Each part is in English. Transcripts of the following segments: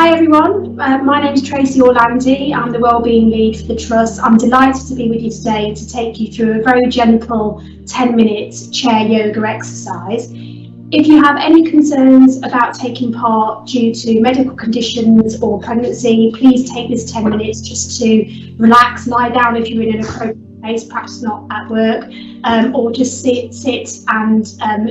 Hi everyone, my name is Tracy Orlandi. I'm the Wellbeing Lead for the Trust. I'm delighted to be with you today to take you through a very gentle 10-minute chair yoga exercise. If you have any concerns about taking part due to medical conditions or pregnancy, please take this 10 minutes just to relax, lie down if you're in an appropriate place, perhaps not at work, or just sit and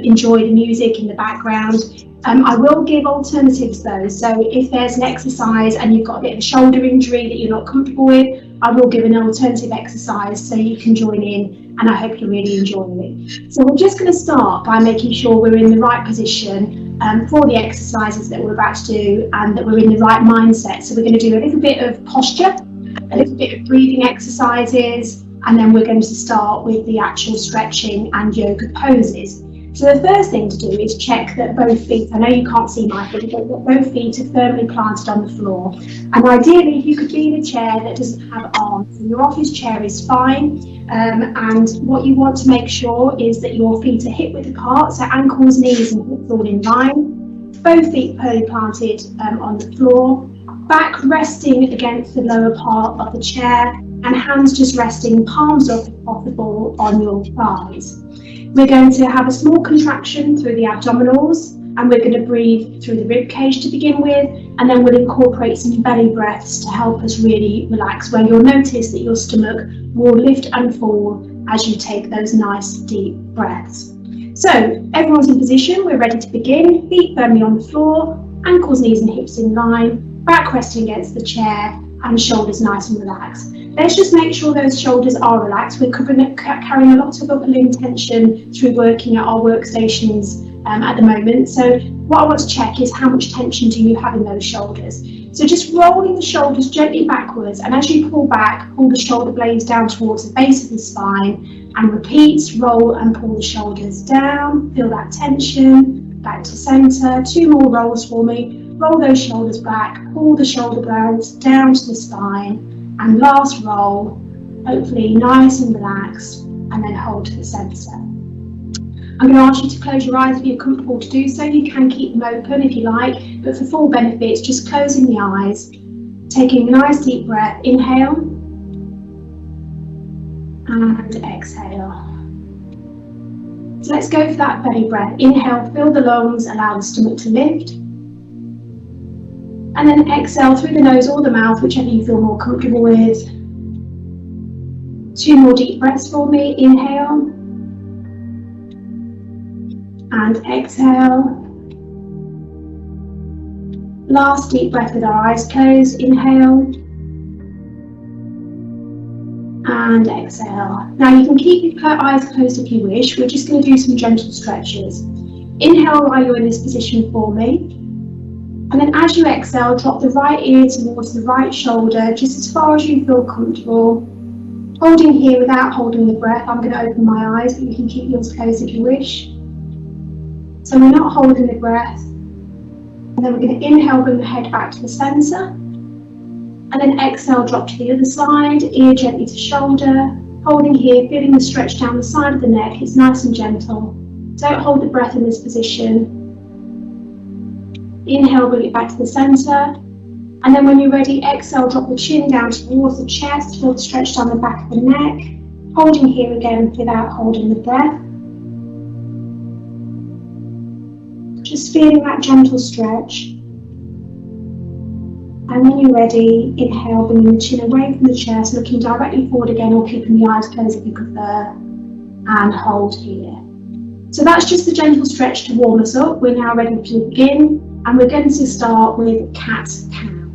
enjoy the music in the background. I will give alternatives though, so if there's an exercise and you've got a bit of a shoulder injury that you're not comfortable with, I will give an alternative exercise so you can join in, and I hope you're really enjoying it. So we're just going to start by making sure we're in the right position for the exercises that we're about to do, and that we're in the right mindset. So we're going to do a little bit of posture, a little bit of breathing exercises, and then we're going to start with the actual stretching and yoga poses. So the first thing to do is check that both feet, I know you can't see my feet, but that both feet are firmly planted on the floor. And ideally, if you could be in a chair that doesn't have arms, and your office chair is fine. And what you want to make sure is that your feet are hip width apart, so ankles, knees and hips all in line. Both feet firmly planted on the floor. Back resting against the lower part of the chair, and hands just resting, palms up if possible, on your thighs. We're going to have a small contraction through the abdominals, and we're going to breathe through the rib cage to begin with, and then we'll incorporate some belly breaths to help us really relax, where you'll notice that your stomach will lift and fall as you take those nice deep breaths. So everyone's in position, we're ready to begin. Feet firmly on the floor, ankles, knees and hips in line, back resting against the chair, and shoulders nice and relaxed. Let's just make sure those shoulders are relaxed. We're carrying a lot of upper limb tension through working at our workstations at the moment. So what I want to check is how much tension do you have in those shoulders. So just rolling the shoulders gently backwards, and as you pull back, pull the shoulder blades down towards the base of the spine, and repeat, roll and pull the shoulders down. Feel that tension, back to center. 2 more rolls for me. Roll those shoulders back, pull the shoulder blades down to the spine, and last roll, hopefully nice and relaxed, and then hold to the center. I'm going to ask you to close your eyes if you're comfortable to do so. You can keep them open if you like, but for full benefits, just closing the eyes, taking a nice deep breath, inhale, and exhale. So let's go for that belly breath. Inhale, fill the lungs, allow the stomach to lift. And then exhale through the nose or the mouth, whichever you feel more comfortable with. 2 more deep breaths for me. Inhale. And exhale. Last deep breath with our eyes closed. Inhale. And exhale. Now you can keep your eyes closed if you wish. We're just going to do some gentle stretches. Inhale while you're in this position for me. And then as you exhale, drop the right ear towards the right shoulder, just as far as you feel comfortable. Holding here without holding the breath. I'm going to open my eyes, but you can keep yours closed if you wish. So we're not holding the breath. And then we're going to inhale, bring the head back to the center. And then exhale, drop to the other side, ear gently to shoulder. Holding here, feeling the stretch down the side of the neck. It's nice and gentle. Don't hold the breath in this position. Inhale, bring it back to the center, and then when you're ready, exhale, drop the chin down towards the chest, feel the stretch down the back of the neck, holding here again without holding the breath. Just feeling that gentle stretch. And when you're ready, inhale, bringing the chin away from the chest, looking directly forward again, or keeping the eyes closed if you prefer, and hold here. So that's just the gentle stretch to warm us up. We're now ready to begin. And we're going to start with cat-cow.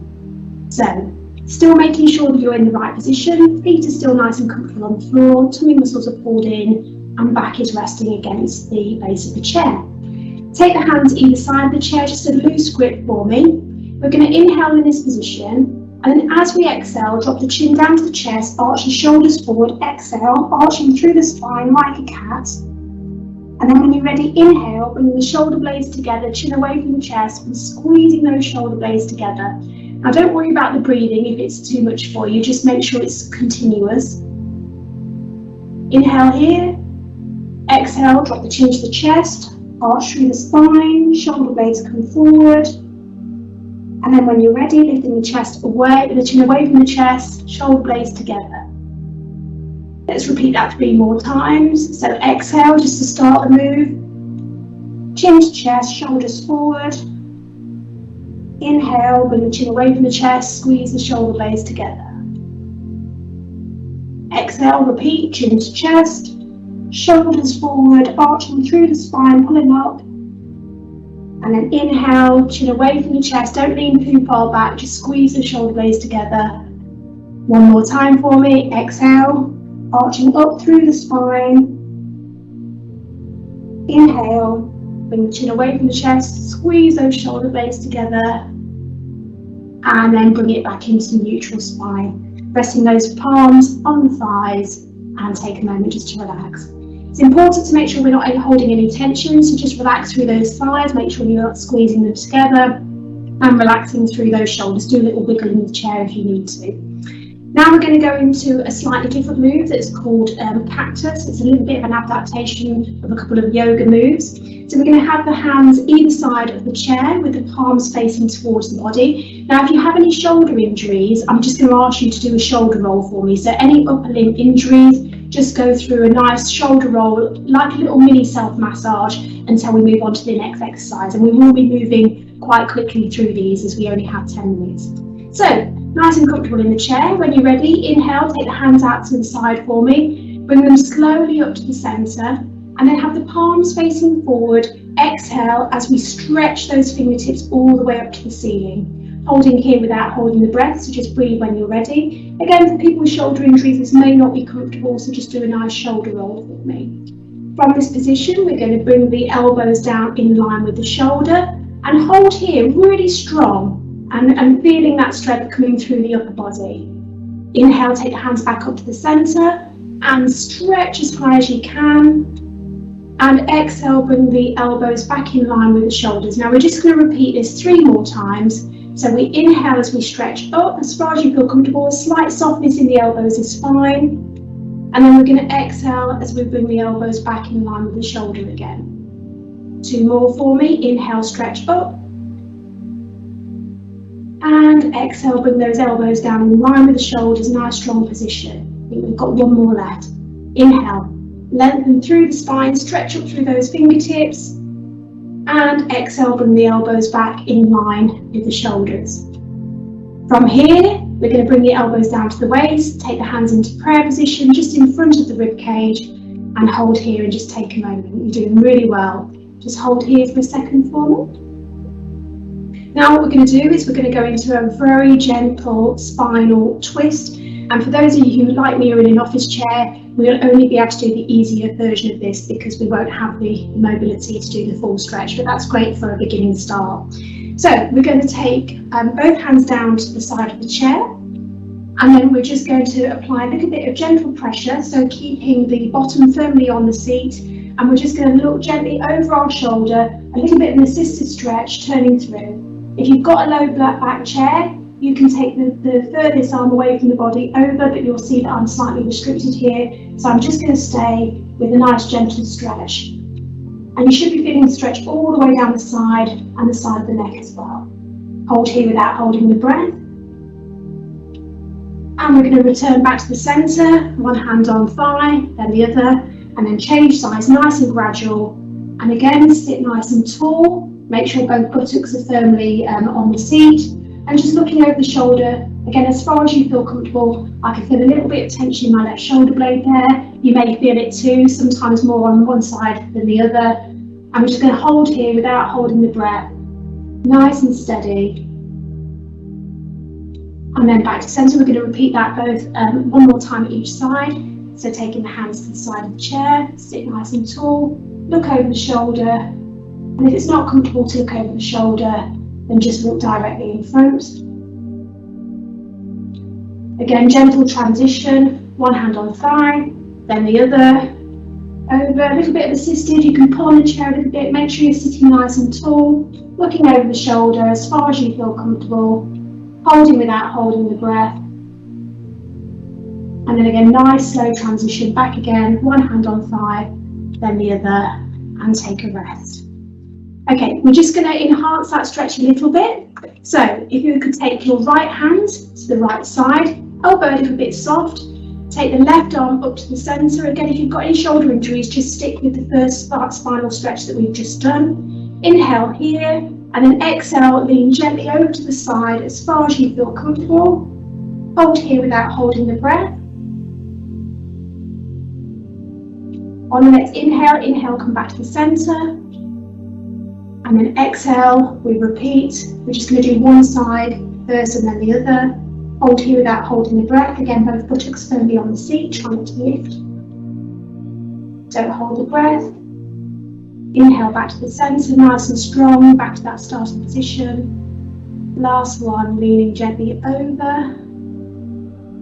So, still making sure that you're in the right position, feet are still nice and comfortable on the floor, tummy muscles are pulled in, and back is resting against the base of the chair. Take the hands either side of the chair, just a loose grip for me. We're going to inhale in this position, and then as we exhale, drop the chin down to the chest, arch the shoulders forward, exhale, arching through the spine like a cat. And then when you're ready, inhale, bringing the shoulder blades together, chin away from the chest, and squeezing those shoulder blades together. Now don't worry about the breathing if it's too much for you, just make sure it's continuous. Inhale here, exhale, drop the chin to the chest, arch through the spine, shoulder blades come forward, And then when you're ready, lifting the chest away, the chin away from the chest, shoulder blades together. Let's repeat that 3 more times. So exhale just to start the move. Chin to chest, shoulders forward. Inhale, bring the chin away from the chest, squeeze the shoulder blades together. Exhale, repeat, chin to chest, shoulders forward, arching through the spine, pulling up. And then inhale, chin away from the chest, don't lean too far back, just squeeze the shoulder blades together. One more time for me, exhale, arching up through the spine. Inhale, bring the chin away from the chest, squeeze those shoulder blades together. And then bring it back into neutral spine, resting those palms on the thighs and take a moment just to relax. It's important to make sure we're not holding any tension, so just relax through those thighs, make sure you're not squeezing them together, and relaxing through those shoulders. Do a little wiggle in the chair if you need to. Now we're going to go into a slightly different move that's called Cactus. It's a little bit of an adaptation of a couple of yoga moves. So we're going to have the hands either side of the chair with the palms facing towards the body. Now if you have any shoulder injuries, I'm just going to ask you to do a shoulder roll for me. So any upper limb injuries, just go through a nice shoulder roll, like a little mini self-massage, until we move on to the next exercise. And we will be moving quite quickly through these as we only have 10 minutes. So, nice and comfortable in the chair. When you're ready, inhale, take the hands out to the side for me. Bring them slowly up to the centre, and then have the palms facing forward. Exhale as we stretch those fingertips all the way up to the ceiling. Holding here without holding the breath, so just breathe when you're ready. Again, for people with shoulder injuries, this may not be comfortable, so just do a nice shoulder roll with me. From this position, we're going to bring the elbows down in line with the shoulder and hold here really strong and feeling that strength coming through the upper body. Inhale, take the hands back up to the centre and stretch as high as you can. And exhale, bring the elbows back in line with the shoulders. Now we're just going to repeat this 3 more times. So we inhale as we stretch up as far as you feel comfortable. A slight softness in the elbows is fine. And then we're going to exhale as we bring the elbows back in line with the shoulder again. 2 more for me. Inhale, stretch up. And exhale, bring those elbows down in line with the shoulders. Nice strong position. I think we've got 1 more left. Inhale, lengthen through the spine, stretch up through those fingertips. And exhale, bring the elbows back in line with the shoulders. From here, we're going to bring the elbows down to the waist, take the hands into prayer position just in front of the rib cage, and hold here and just take a moment. You're doing really well. Just hold here for a second for me. Now what we're going to do is we're going to go into a very gentle spinal twist. And for those of you who, like me, are in an office chair, we'll only be able to do the easier version of this because we won't have the mobility to do the full stretch, but that's great for a beginning start. So we're going to take both hands down to the side of the chair, and then we're just going to apply a little bit of gentle pressure, so keeping the bottom firmly on the seat, and we're just going to look gently over our shoulder, a little bit of an assisted stretch, turning through. If you've got a low back chair, you can take the furthest arm away from the body over, but you'll see that I'm slightly restricted here. So I'm just going to stay with a nice gentle stretch. And you should be feeling the stretch all the way down the side and the side of the neck as well. Hold here without holding the breath. And we're going to return back to the centre, one hand on thigh, then the other, and then change sides, nice and gradual. And again, sit nice and tall. Make sure both buttocks are firmly on the seat. And just looking over the shoulder, again, as far as you feel comfortable. I can feel a little bit of tension in my left shoulder blade there. You may feel it too, sometimes more on one side than the other. I'm just going to hold here without holding the breath. Nice and steady. And then back to centre. We're going to repeat that both 1 more time at each side. So taking the hands to the side of the chair, sit nice and tall, look over the shoulder. And if it's not comfortable to look over the shoulder, then just look directly in front. Again, gentle transition, one hand on thigh, then the other, over, a little bit of assisted. You can pull on the chair a little bit, make sure you're sitting nice and tall, looking over the shoulder as far as you feel comfortable, holding without holding the breath. And then again, nice slow transition, back again, one hand on thigh, then the other, and take a rest. Okay, we're just going to enhance that stretch a little bit. So if you could take your right hand to the right side, elbow a little bit soft, take the left arm up to the centre. Again, if you've got any shoulder injuries, just stick with the first spinal stretch that we've just done. Inhale here, and then exhale, lean gently over to the side as far as you feel comfortable. Hold here without holding the breath. On the next inhale, inhale, come back to the centre. And then exhale, we repeat. We're just going to do one side first and then the other. Hold here without holding the breath. Again, both buttocks firmly on the seat, try not to lift. Don't hold the breath. Inhale back to the centre, nice and strong, back to that starting position. Last one, leaning gently over.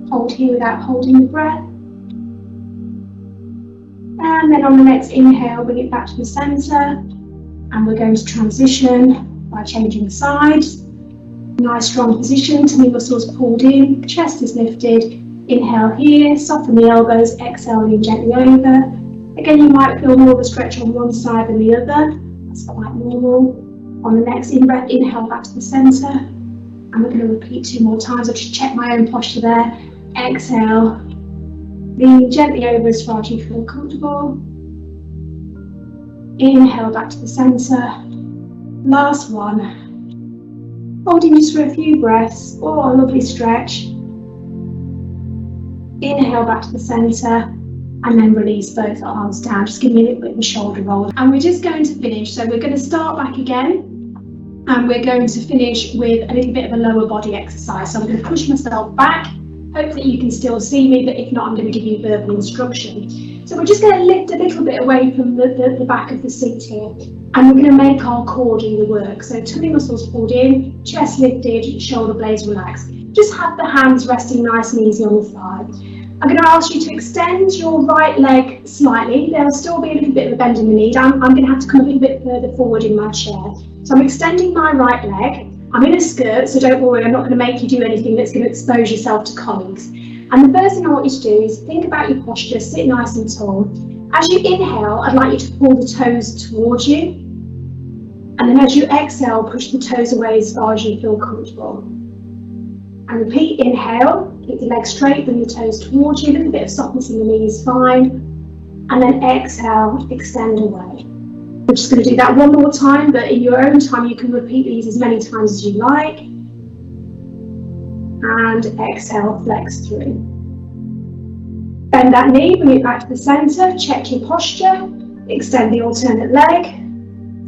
Hold here without holding the breath. And then on the next inhale, bring it back to the centre. And we're going to transition by changing sides. Nice strong position, tummy muscles pulled in, chest is lifted. Inhale here, soften the elbows, exhale, lean gently over. Again, you might feel more of a stretch on one side than the other. That's quite normal. On the next in-breath, inhale back to the centre. And we're going to repeat 2 more times. I'll just check my own posture there. Exhale, lean gently over as far as you feel comfortable. Inhale back to the centre. Last one. Holding just for a few breaths. Oh, a lovely stretch. Inhale back to the centre. And then release both arms down. Just give me a little bit of a shoulder roll. And we're just going to finish. So we're going to start back again. And we're going to finish with a little bit of a lower body exercise. So I'm going to push myself back. Hopefully you can still see me, but if not, I'm going to give you verbal instruction. So we're just going to lift a little bit away from the back of the seat here. And we're going to make our core do the work. So tummy muscles pulled in, chest lifted, shoulder blades relaxed. Just have the hands resting nice and easy on the thigh. I'm going to ask you to extend your right leg slightly. There'll still be a little bit of a bend in the knee. I'm going to have to come a little bit further forward in my chair. So I'm extending my right leg. I'm in a skirt, so don't worry, I'm not going to make you do anything that's going to expose yourself to colleagues. And the first thing I want you to do is think about your posture, sit nice and tall. As you inhale, I'd like you to pull the toes towards you. And then as you exhale, push the toes away as far as you feel comfortable. And repeat, inhale, keep the legs straight, bring the toes towards you, a little bit of softness in the knee is fine. And then exhale, extend away. We're just going to do that one more time, but in your own time you can repeat these as many times as you like. And exhale, flex through. Bend that knee, bring it back to the centre, check your posture, extend the alternate leg,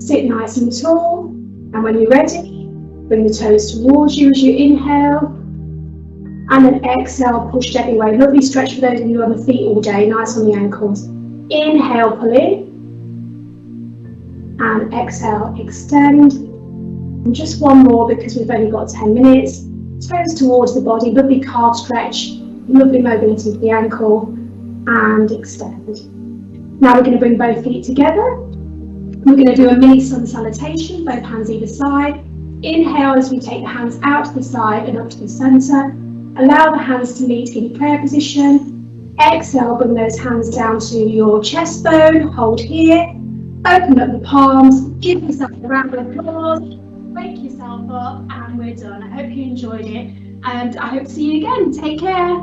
sit nice and tall, and when you're ready, bring the toes towards you as you inhale, and then exhale, push gently away. Lovely stretch for those of you on the feet all day, nice on the ankles. Inhale, pull in, and exhale, extend. And just one more because we've only got 10 minutes. Toes towards the body, lovely calf stretch, lovely mobility of the ankle, and extend. Now we're going to bring both feet together. We're going to do a mini sun salutation, both hands either side. Inhale as we take the hands out to the side and up to the centre. Allow the hands to meet in prayer position. Exhale, bring those hands down to your chest bone, hold here. Open up the palms, give yourself a round of applause, wake yourself up, and we're done. I hope you enjoyed it, and I hope to see you again. Take care.